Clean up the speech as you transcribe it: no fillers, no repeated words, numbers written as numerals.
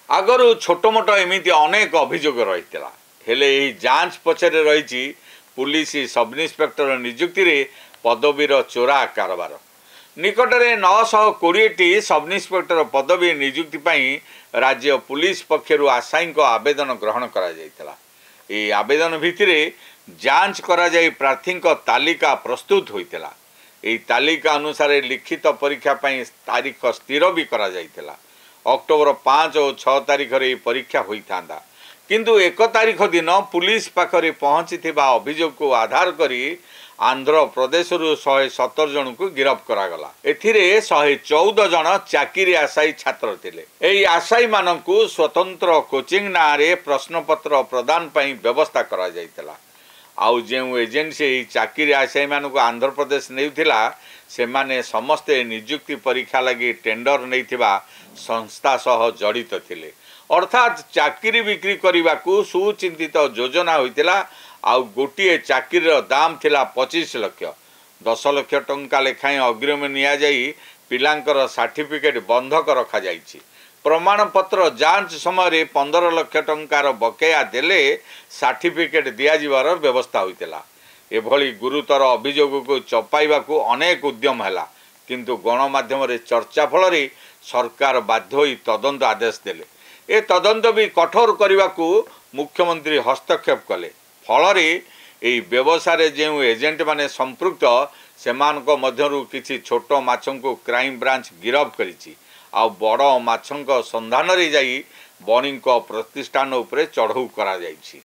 आगरू छोट मोट एमती अनेक अभियोग रही हेले यही जांच पछरे रही पुलिस सब इन्स्पेक्टर नियुक्ति रे पदवीर चोरा कारबार निकटरे 920 सब इन्स्पेक्टर पदवी नियुक्ति पाई राज्य पुलिस पक्षरु आशायी आवेदन ग्रहण करा जायतिला। ए आवेदन भितिरे जांच करा जाय प्रार्थी तालिका प्रस्तुत होइतिला। एही तालिका अनुसार लिखित परीक्षा पाई तारीख स्थिर भी करा जायतिला। अक्टोबर 5 और 6 तारीख रे परीक्षा होइथांदा किंतु 1 तारीख दिन पुलिस पाखरे पहुंची अभियोग को आधार करी आंध्र प्रदेश 117 जन को गिरफ्त करागला। एथिरे 114 जन चाकरी आशायी छात्र थिले। एही आशायी मानकु स्वतंत्र कोचिंग नारे प्रश्नपत्र प्रदान पई व्यवस्था करा जायतिला। आउ जेउ एजेंसी चाकरी आशायी मानकु आंध्र प्रदेश नेउथिला से माने समस्ते नियुक्ति परीक्षा लगी टेंडर नैथिबा संस्था सह जड़ित थिले। अर्थात चाकरी बिक्री करने को सुचिंतित योजना होइतिला। आउ गोटे चाकरीर दाम थिला 25 लाख 10 लाख टंका लेखाएं अग्रिम निया जाई पिलांकर सर्टिफिकेट बंधक रखा जाइछि। प्रमाणपत्र जांच समय 15 लाख टंकार बकेया देले सर्टिफिकेट दिया जिवार व्यवस्था होइतिला। एभली गुरुतर अभियोग को चपाइबा को अनेक उद्यम हैला किंतु गणमाध्यम चर्चा फल सरकार बाध्य होई तदंत आदेश देले। ए तदंत भी कठोर करने को मुख्यमंत्री हस्तक्षेप कले। फल व्यवसाय जो एजेंट माने संपृक्त सेमानक मध्यरु किछि छोट माछों को क्राइम ब्रांच गिरफ्त करिछि। आ बड़ माछों संधान रे जाई बणिक प्रतिष्ठान उपरे चढ़ऊ करा जाइछि।